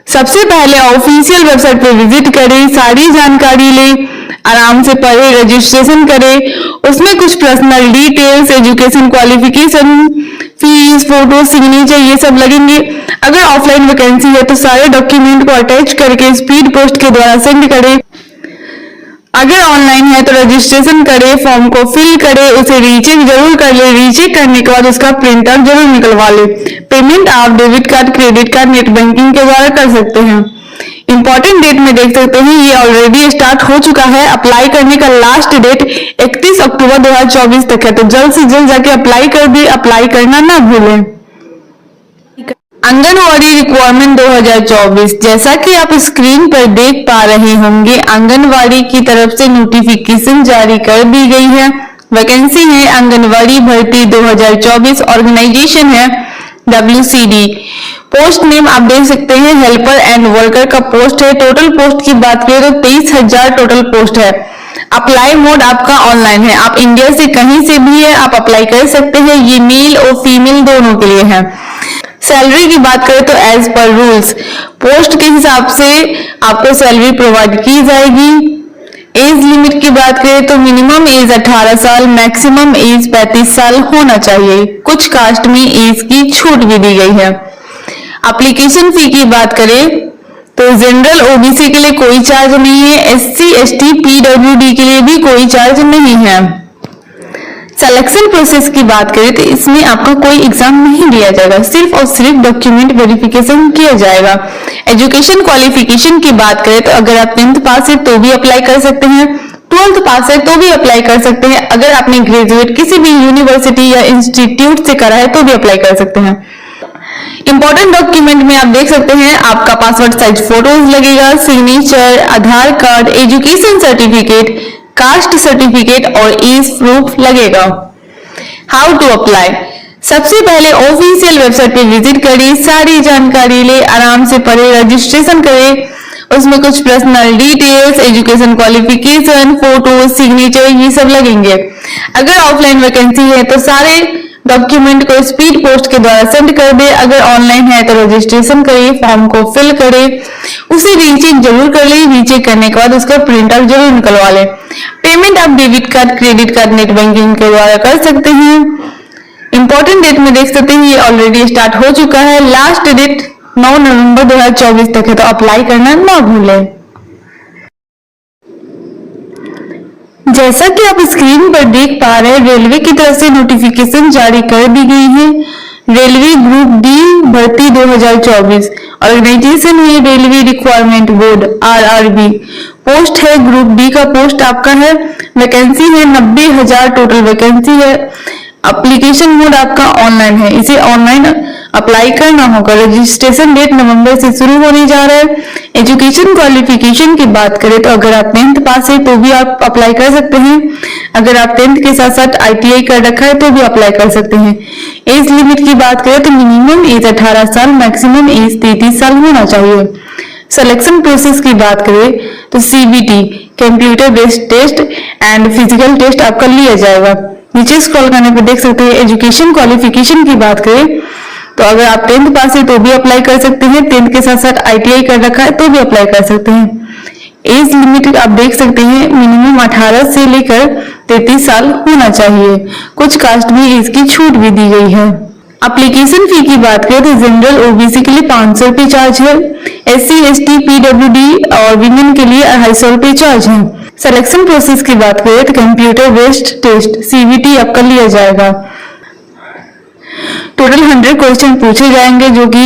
सबसे पहले ऑफिशियल वेबसाइट पर विजिट करें, सारी जानकारी लें, आराम से पढ़े, रजिस्ट्रेशन करें। उसमें कुछ personal details, education qualification, fees, photo, signature ये सब लगेंगे। अगर ऑफलाइन वैकेंसी है तो सारे डॉक्यूमेंट को अटैच करके स्पीड पोस्ट के द्वारा सेंड करें। अगर ऑनलाइन है तो रजिस्ट्रेशन करें, फॉर्म को फिल करें, उसे रीचेक जरूर कर ले। रीचेक करने के बाद उसका प्रिंट आउट जरूर निकलवा ले। पेमेंट आप debit card, credit card, net banking के द्वारा कर सकते हैं। इंपॉर्टेंट डेट में देख सकते हैं ये ऑलरेडी स्टार्ट हो चुका है। अप्लाई करने का लास्ट डेट 31 अक्टूबर 2024 तक है, तो जल्द से जल्द जाके अप्लाई कर दे। अप्लाई करना ना भूलें। आंगनवाड़ी रिक्वायरमेंट 2024 जैसा कि आप स्क्रीन पर देख पा रहे होंगे, आंगनवाड़ी की तरफ से नोटिफिकेशन जारी कर दी गई है। वैकेंसी है आंगनवाड़ी भर्ती 2024, ऑर्गेनाइजेशन है WCD। पोस्ट नेम आप देख सकते हैं हेल्पर एंड वर्कर का पोस्ट है। टोटल पोस्ट की बात करें तो 23,000 टोटल पोस्ट है। अप्लाई मोड आपका ऑनलाइन है। आप इंडिया से कहीं से भी है, आप अप्लाई कर सकते हैं। ये मेल और फीमेल दोनों के लिए है। सैलरी की बात करें तो एज पर रूल्स पोस्ट के हिसाब से आपको सैलरी प्रोवाइड की जाएगी। एज लिमिट की बात करें तो मिनिमम एज 18 साल, मैक्सिमम एज 35 साल होना चाहिए। कुछ कास्ट में एज की छूट भी दी गई है। एप्लीकेशन फी की बात करें तो जनरल ओबीसी के लिए कोई चार्ज नहीं है, एससी एसटी पीडब्ल्यूडी के लिए भी कोई चार्ज नहीं है। सिलेक्शन प्रोसेस की बात करें तो इसमें आपका कोई एग्जाम नहीं दिया जाएगा, सिर्फ और सिर्फ डॉक्यूमेंट वेरिफिकेशन किया जाएगा। एजुकेशन क्वालिफिकेशन की बात करें तो अगर आप 10th पास है तो भी अप्लाई कर सकते हैं, 12th पास है तो भी अप्लाई कर सकते हैं। अगर आपने ग्रेजुएट किसी भी यूनिवर्सिटी या इंस्टीट्यूट से करा है तो भी अप्लाई कर सकते हैं। इंपॉर्टेंट डॉक्यूमेंट में आप देख सकते हैं आपका पासपोर्ट साइज फोटोज लगेगा, signature, Aadhaar card, education certificate, caste certificate और एज प्रूफ लगेगा। हाउ टू अप्लाई, सबसे पहले ऑफिशियल वेबसाइट पे विजिट करिए, सारी जानकारी ले, आराम से पढ़े, रजिस्ट्रेशन करें। उसमें कुछ personal details, education qualification, photo, signature ये सब लगेंगे। अगर ऑफलाइन वैकेंसी है तो सारे डॉक्यूमेंट को स्पीड पोस्ट के द्वारा सेंड कर दे। अगर ऑनलाइन है तो रजिस्ट्रेशन करिए, फॉर्म को फिल करें, उसे रीचेक जरूर कर ले। रीचेक करने के बाद उसका प्रिंट आउट जरूर निकलवा ले। पेमेंट आप debit card, credit card, net banking के द्वारा कर सकते हैं। इंपॉर्टेंट डेट में देख सकते हैं ये ऑलरेडी स्टार्ट हो चुका है। लास्ट डेट 9 नवंबर 2024 तक है, तो अप्लाई करना ना भूलें। जैसा कि आप स्क्रीन पर देख पा रहे हैं, रेलवे की तरफ से नोटिफिकेशन जारी कर दी गई है। रेलवे ग्रुप डी भर्ती 2024 ऑर्गेनाइजेशन है railway requirement board RRB। Post है ग्रुप डी का पोस्ट आपका है। वैकेंसी है 90,000 टोटल वैकेंसी है। एप्लीकेशन मोड आपका ऑनलाइन है, इसे ऑनलाइन अप्लाई करना होगा। रजिस्ट्रेशन डेट नवंबर से शुरू होने जा रहा है। एजुकेशन क्वालिफिकेशन की बात करें तो अगर आप 10th पास है तो भी आप अप्लाई कर सकते हैं। अगर आप 10th के साथ साथ ITI कर रखा है तो भी अप्लाई कर सकते हैं। एज लिमिट की बात करें तो मिनिमम एज 18 साल, मैक्सिमम एज 33 साल होना चाहिए। सिलेक्शन प्रोसेस की बात करें तो CBT computer based test and physical test आपका लिया जाएगा। नीचे स्क्रॉल करने पर देख सकते हैं। एजुकेशन क्वालिफिकेशन की बात करें तो अगर आप 10th पास है तो भी अप्लाई कर सकते हैं, 10th के साथ साथ ITI कर रखा है तो भी अप्लाई कर सकते हैं। एज लिमिट आप देख सकते हैं मिनिमम 18 से लेकर 33 साल होना चाहिए। कुछ कास्ट में एज की छूट भी दी गई है। एप्लीकेशन फी की बात करें तो जनरल OBC के लिए 500 रुपए चार्ज है, SC ST PWD और विमेन के लिए 250 रुपए चार्ज है। सिलेक्शन प्रोसेस की बात करें तो कंप्यूटर बेस्ड टेस्ट CBT आपका लिया जाएगा। टोटल 100 क्वेश्चन पूछे जाएंगे जो कि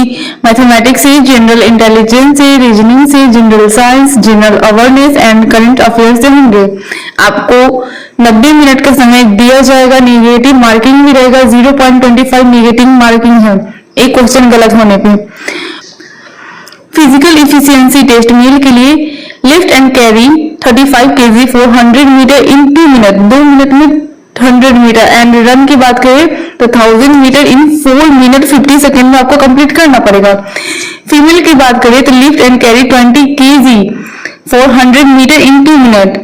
मैथमेटिक्स से, जनरल इंटेलिजेंस से, रीजनिंग से, general science, general awareness and current affairs से होंगे। आपको 90 मिनट का समय दिया जाएगा। नेगेटिव मार्किंग भी रहेगा, 0.25 नेगेटिव मार्किंग है एक क्वेश्चन गलत होने पे। फिजिकल इफिशियंसी टेस्ट मेल के लिए lift and carry 35 kg for 100 metre in 2 minute, 2 minute में 100 मीटर। एंड रन की बात करें तो 1000 मीटर इन 4 मिनट 50 सेकेंड में आपको कंप्लीट करना पड़ेगा। फीमेल की बात करें तो lift and carry 20 kg for 100 metre in 2 minute,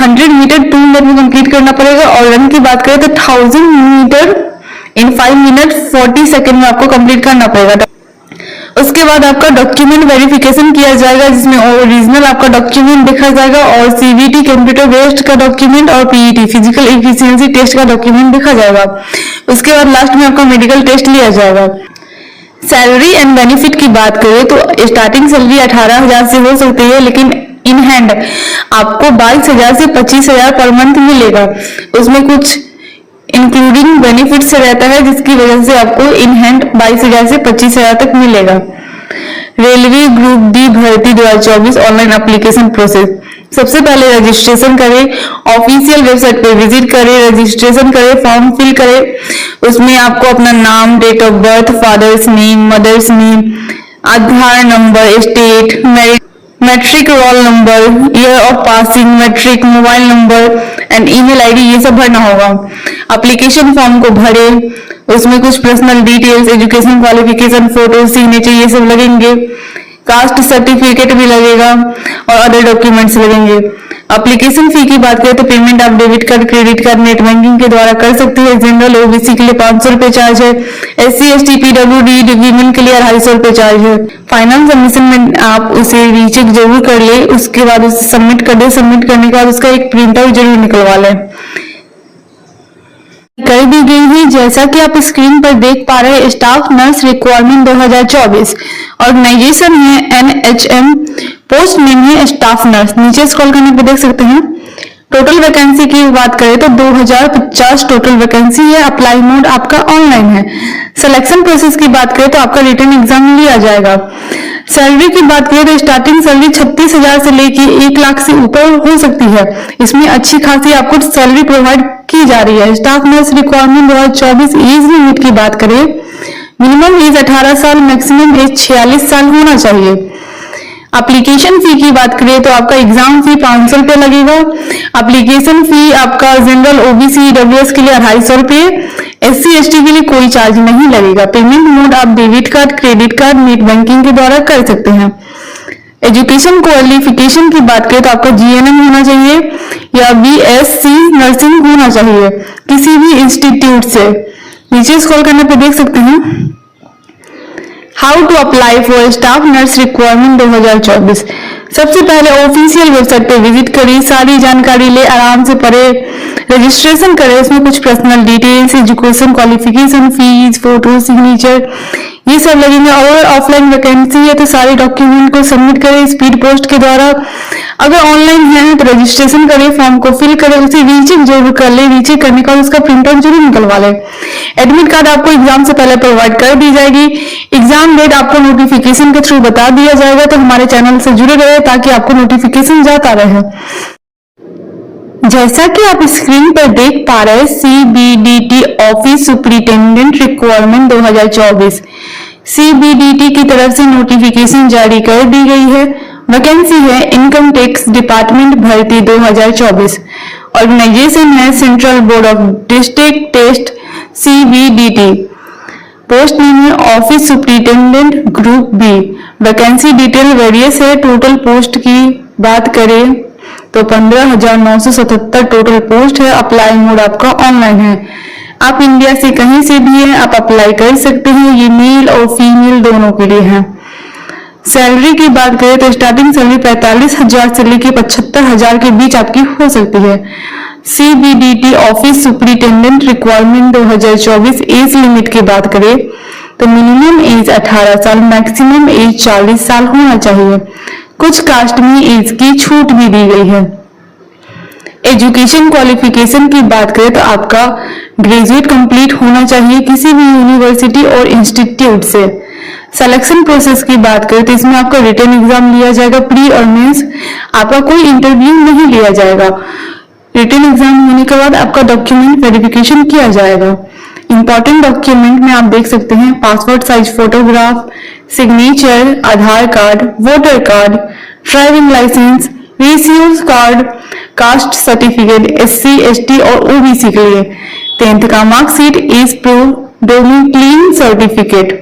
100 metre 2 minute में कंप्लीट करना पड़ेगा। और रन की बात करें तो 1000 मीटर इन 5 मिनट 40 सेकेंड में आपको कंप्लीट करना पड़ेगा। उसके बाद आपका डॉक्यूमेंट वेरिफिकेशन किया जाएगा, जिसमें ओरिजिनल आपका डॉक्यूमेंट देखा जाएगा और CBT कंप्यूटर बेस्ड का डॉक्यूमेंट और PET फिजिकल एफिशिएंसी टेस्ट का डॉक्यूमेंट देखा जाएगा। उसके बाद लास्ट में आपका मेडिकल टेस्ट लिया जाएगा। सैलरी एंड बेनिफिट की बात करें तो स्टार्टिंग सैलरी 18,000 से हो सकती है, लेकिन इन हैंड आपको 22,000 से 25,000 पर मंथ मिलेगा। उसमें कुछ इंक्लूडिंग बेनिफिट्स रहता है, जिसकी वजह से आपको इन हैंड 22,000 से 25,000 तक मिलेगा। रेलवे ग्रुप डी भर्ती 2024 ऑनलाइन एप्लीकेशन प्रोसेस। सबसे पहले रजिस्ट्रेशन करें, ऑफिशियल वेबसाइट पे विजिट करें, रजिस्ट्रेशन करें, फॉर्म फिल करें। उसमें आपको अपना नाम, date of birth, father's name, mother's name, Aadhaar number, state, matric roll number, year of passing, matric, mobile number and email ID ये सब भरना होगा। एप्लीकेशन फॉर्म को भरे, उसमें कुछ personal details, education qualification, photo, signature ये सब लगेंगे। कास्ट सर्टिफिकेट भी लगेगा और अदर डॉक्यूमेंट्स लगेंगे। एप्लीकेशन फी की बात करें तो पेमेंट आप debit card, credit card, net banking के द्वारा कर सकते हैं। जनरल ओबीसी के लिए 500 रुपए चार्ज है। SC ST PWD वीमेन के लिए 250 रुपए चार्ज है। फाइनल सबमिशन में आप उसे रीचेक जरूर कर ले, उसके बाद उसे सबमिट कर दे। सबमिट करने के बाद उसका एक प्रिंट आउट जरूर निकलवा लें। कर दी गई है जैसा कि आप स्क्रीन पर देख पा रहे हैं, स्टाफ नर्स रिक्वायरमेंट 2024। ऑर्गेनाइजेशन है NHM, पोस्ट नेम है स्टाफ नर्स। नीचे स्क्रॉल करने पर देख सकते हैं। टोटल वैकेंसी की बात करें तो 2050 टोटल वैकेंसी है। अप्लाई मोड आपका ऑनलाइन है। सिलेक्शन प्रोसेस की बात करें तो आपका रिटन एग्जाम लिया जाएगा। सैलरी की बात करें तो स्टार्टिंग सैलरी 36,000 से लेके 1 लाख से ऊपर हो सकती है। इसमें अच्छी खासी आपको सैलरी प्रोवाइड की जा रही है। Staff nurse requirement 2024 age limit की बात करें, मिनिमम एज 18 साल, मैक्सिमम एज 46 साल होना चाहिए। एप्लीकेशन फी की बात करें तो आपका एग्जाम फी 500 रुपए लगेगा। एप्लीकेशन फी आपका जनरल OBC EWS के लिए 250 रुपए, SC ST के लिए कोई चार्ज नहीं लगेगा। पेमेंट मोड आप debit card, credit card, net banking के द्वारा कर सकते हैं। एजुकेशन क्वालिफिकेशन की बात करें तो आपका GNM होना चाहिए या BSc नर्सिंग होना चाहिए किसी भी इंस्टीट्यूट से। नीचे स्क्रॉल करने पर देख सकते हैं how to apply for staff nurse requirement 2024। सबसे पहले ऑफिशियल वेबसाइट पे विजिट करिए, सारी जानकारी ले, आराम से पढ़े, रजिस्ट्रेशन करें। इसमें कुछ personal details, education qualification, fees, photo, signature ये सब लगेंगे। और ऑफलाइन वैकेंसी है तो सारे डॉक्यूमेंट को सबमिट करें स्पीड पोस्ट के द्वारा। अगर ऑनलाइन है तो रजिस्ट्रेशन करें, फॉर्म को फिल करें, उसे रीचेक जरूर कर ले। रीचेक करने का उसका प्रिंट आउट जरूर निकलवा ले। एडमिट कार्ड आपको एग्जाम से पहले प्रोवाइड कर दी जाएगी। एग्जाम डेट आपको नोटिफिकेशन के थ्रू बता दिया जाएगा, तो हमारे चैनल से जुड़े रहे ताकि आपको नोटिफिकेशन जाता रहे। जैसा कि आप स्क्रीन पर देख पा रहे हैं, CBDT office superintendent requirement 2024 CBDT की तरफ से नोटिफिकेशन जारी कर दी गई है। वैकेंसी है इनकम टैक्स डिपार्टमेंट भर्ती 2024। ऑर्गेनाइजेशन है central board of district test CBDT। Post name है office superintendent group B। Vacancy detail various है। टोटल पोस्ट की बात करें तो 15,977 टोटल पोस्ट है। अप्लाई मोड आपका ऑनलाइन है। आप इंडिया से कहीं से भी हैं, आप अप्लाई कर सकते हैं। ये मेल और फीमेल दोनों के लिए है। सैलरी की बात करें तो स्टार्टिंग सैलरी 45,000 से लेकर 75,000 के बीच आपकी हो सकती है। CBDT office superintendent requirement 2024 age limit की बात करें तो मिनिमम एज 18 साल, मैक्सिमम एज 40 साल होना चाहिए। कुछ कास्ट में एज की छूट भी दी गई है। एजुकेशन क्वालिफिकेशन की बात करें तो आपका ग्रेजुएट कंप्लीट होना चाहिए किसी भी यूनिवर्सिटी और इंस्टीट्यूट से। सिलेक्शन प्रोसेस की बात करें तो इसमें आपका रिटन एग्जाम लिया जाएगा, प्री और मेंस। आपका कोई इंटरव्यू नहीं लिया जाएगा। रिटन एग्जाम होने के बाद आपका डॉक्यूमेंट वेरिफिकेशन किया जाएगा। इंपॉर्टेंट डॉक्यूमेंट में आप देख सकते हैं passport size photograph, signature, Aadhaar card, voter card, driving licence, residence card, caste certificate SC ST और OBC के लिए, 10th का marksheet, age proof, domicile certificate.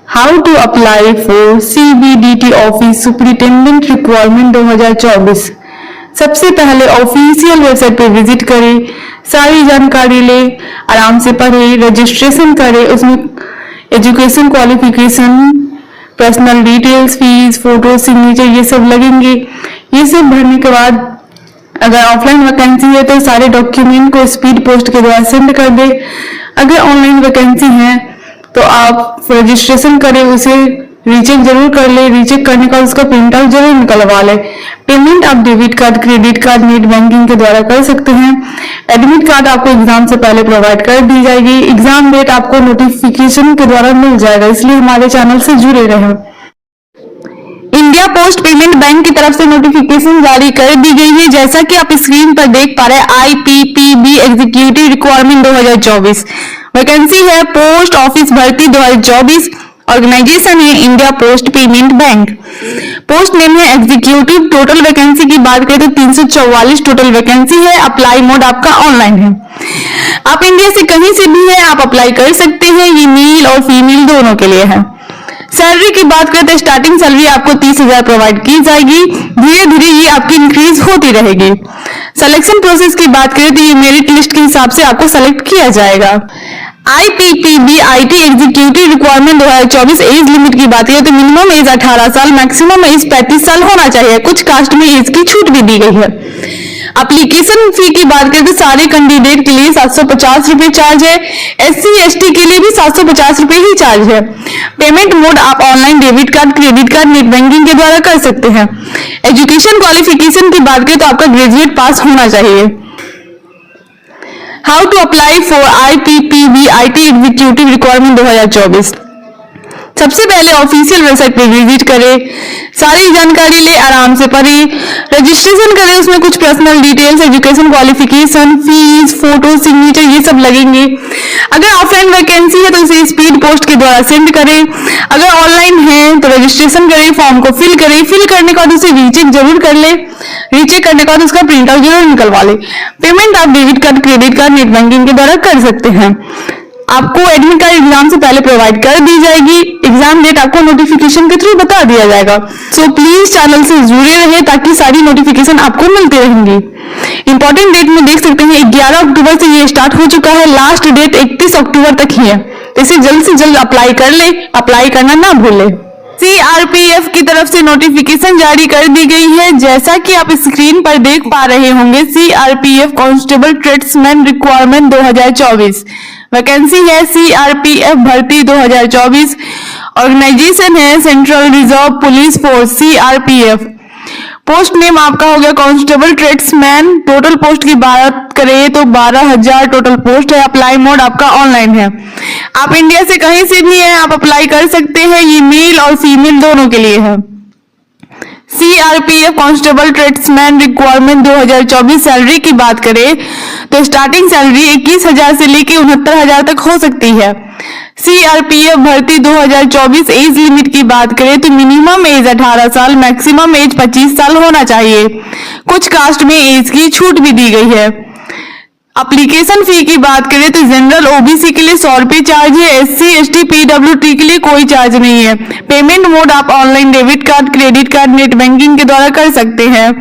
How to apply for CBDT office superintendent requirement 2024। सबसे पहले ऑफिशियल वेबसाइट पे visit करें, सारी जानकारी ले, आराम से पढ़े, रजिस्ट्रेशन करें। उसमें education qualification, personal details, fees, photo, signature ये सब लगेंगे। ये सब भरने के बाद अगर ऑफलाइन वैकेंसी है तो सारे डॉक्यूमेंट को स्पीड पोस्ट के द्वारा सेंड कर दे। अगर ऑनलाइन वैकेंसी है तो आप रजिस्ट्रेशन करें, उसे रीचेक जरूर कर ले। रीचेक करने का उसका प्रिंट आउट जरूर निकलवा ले। पेमेंट आप debit card, credit card, net banking के द्वारा कर सकते हैं। एडमिट कार्ड आपको एग्जाम से पहले प्रोवाइड कर दी जाएगी। एग्जाम डेट आपको नोटिफिकेशन के द्वारा मिल जाएगा, इसलिए हमारे चैनल से जुड़े रहें। इंडिया पोस्ट पेमेंट बैंक की तरफ से नोटिफिकेशन जारी कर दी गई है। जैसा कि आप स्क्रीन पर देख पा रहे हैं, IPPB एग्जीक्यूटिव रिक्वायरमेंट 2024। वैकेंसी है पोस्ट ऑफिस भर्ती 2024। ऑर्गेनाइजेशन है India post payment bank. Post name है एग्जीक्यूटिव। टोटल वैकेंसी की बात करें तो 344 टोटल वैकेंसी है। अप्लाई मोड आपका ऑनलाइन है। आप इंडिया से कहीं से भी है, आप अप्लाई कर सकते हैं। ये मेल और फीमेल दोनों के लिए है। सैलरी की बात करें तो स्टार्टिंग सैलरी आपको 30,000 प्रोवाइड की जाएगी। धीरे धीरे ये आपकी इंक्रीज होती रहेगी। सिलेक्शन प्रोसेस की बात करें तो ये मेरिट लिस्ट के हिसाब से आपको सेलेक्ट किया जाएगा। IPPB IT executive requirement 2024 age limit की बात करें तो मिनिमम एज 18 साल, मैक्सिमम एज 35 साल होना चाहिए। कुछ कास्ट में एज की छूट भी दी गई है। एप्लीकेशन फी की बात करें तो सारे कैंडिडेट के लिए 750 रुपए चार्ज है। SC ST के लिए भी 750 रुपए ही चार्ज है। पेमेंट मोड आप online debit card, credit card, net banking के द्वारा कर सकते हैं। एजुकेशन क्वालिफिकेशन की बात करें तो आपका ग्रेजुएट पास होना चाहिए। How to apply for IPPB IT executive requirement 2024। सबसे पहले ऑफिशियल वेबसाइट पे विजिट करें, सारी जानकारी ले, आराम से पढ़ें, रजिस्ट्रेशन करें। उसमें कुछ personal details, education qualification, fees, photo, signature ये सब लगेंगे। अगर ऑफलाइन वैकेंसी है तो उसे स्पीड पोस्ट के द्वारा सेंड करें। अगर ऑनलाइन है तो रजिस्ट्रेशन करें, फॉर्म को फिल करें। फिल करने के बाद उसे रीचेक जरूर कर ले। रीचेक करने के बाद उसका प्रिंट आउट जरूर निकलवा ले। पेमेंट आप debit card, credit card, net banking के द्वारा कर सकते हैं। आपको एडमिट कार्ड एग्जाम से पहले प्रोवाइड कर दी जाएगी। एग्जाम डेट आपको नोटिफिकेशन के थ्रू बता दिया जाएगा। सो प्लीज चैनल से जुड़े रहे ताकि सारी नोटिफिकेशन आपको मिलती रहेंगी। इंपॉर्टेंट डेट में देख सकते हैं 11 अक्टूबर से ये स्टार्ट हो चुका है। लास्ट डेट 31 अक्टूबर तक ही है। इसे जल्द से जल्द अप्लाई कर ले। अप्लाई करना ना भूले। CRPF की तरफ से नोटिफिकेशन जारी कर दी गई है। जैसा कि आप स्क्रीन पर देख पा रहे होंगे, CRPF constable tradesman requirement 2024 vacancy है। CRPF भर्ती 2024। ऑर्गेनाइजेशन है central reserve police force CRPF। Post name आपका हो गया कांस्टेबल ट्रेड्समैन। टोटल पोस्ट की बात करें तो 12,000 टोटल पोस्ट है। अप्लाई मोड आपका ऑनलाइन है। आप इंडिया से कहीं से भी हैं, आप अप्लाई कर सकते हैं। ये मेल और फीमेल दोनों के लिए है। CRPF constable tradesman requirement 2024 salary की बात करें तो स्टार्टिंग सैलरी 21,000 से लेके 69,000 तक हो सकती है। CRPF भर्ती 2024 एज लिमिट की बात करें तो मिनिमम एज 18 साल, मैक्सिमम एज 25 साल होना चाहिए। कुछ कास्ट में एज की छूट भी दी गई है। एप्लीकेशन फी की बात करें तो जनरल OBC के लिए 100 रुपए चार्ज है। SC ST PWT के लिए कोई चार्ज नहीं है। पेमेंट मोड आप online debit card, credit card, net banking के द्वारा कर सकते हैं।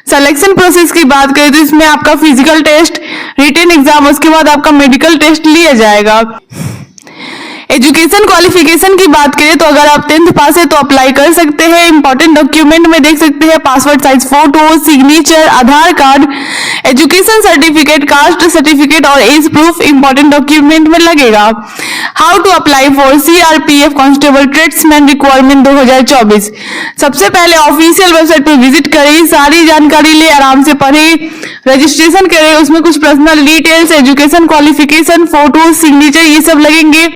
सिलेक्शन प्रोसेस की बात करें तो इसमें आपका फिजिकल टेस्ट, रिटन एग्जाम, उसके बाद आपका मेडिकल टेस्ट लिया जाएगा। एजुकेशन क्वालिफिकेशन की बात करें तो अगर आप 10th पास है तो अप्लाई कर सकते हैं। इंपॉर्टेंट डॉक्यूमेंट में देख सकते हैं passport size photo, signature, Aadhaar card, education certificate, caste certificate और एज प्रूफ इंपॉर्टेंट डॉक्यूमेंट में लगेगा। How to apply for CRPF constable tradesman requirement 2024। सबसे पहले ऑफिशियल वेबसाइट पर विजिट करें, सारी जानकारी ले, आराम से पढ़ें, रजिस्ट्रेशन करें। उसमें कुछ personal details, education qualification, photo, signature ये सब लगेंगे।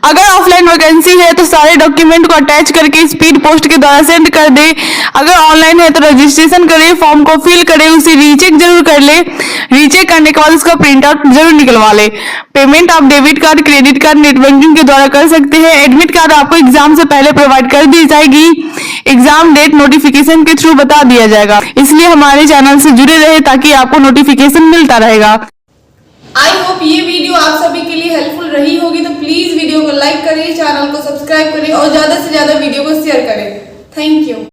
अगर ऑफलाइन वैकेंसी है तो सारे डॉक्यूमेंट को अटैच करके स्पीड पोस्ट के द्वारा सेंड कर दे। अगर ऑनलाइन है तो रजिस्ट्रेशन करें, फॉर्म को फिल करें, उसे रीचेक जरूर कर ले। रीचेक करने के बाद उसका प्रिंट आउट जरूर निकलवा ले। पेमेंट आप debit card, credit card, net banking के द्वारा कर सकते हैं। एडमिट कार्ड आपको एग्जाम से पहले प्रोवाइड कर दी जाएगी। एग्जाम डेट नोटिफिकेशन के थ्रू बता दिया जाएगा। इसलिए हमारे चैनल से जुड़े रहे ताकि आपको नोटिफिकेशन मिलता रहेगा। आई होप ये वीडियो आप सभी के लिए हेल्पफुल रही होगी। तो प्लीज वीडियो को लाइक करें, चैनल को सब्सक्राइब करें और ज्यादा से ज्यादा वीडियो को शेयर करें। Thank you.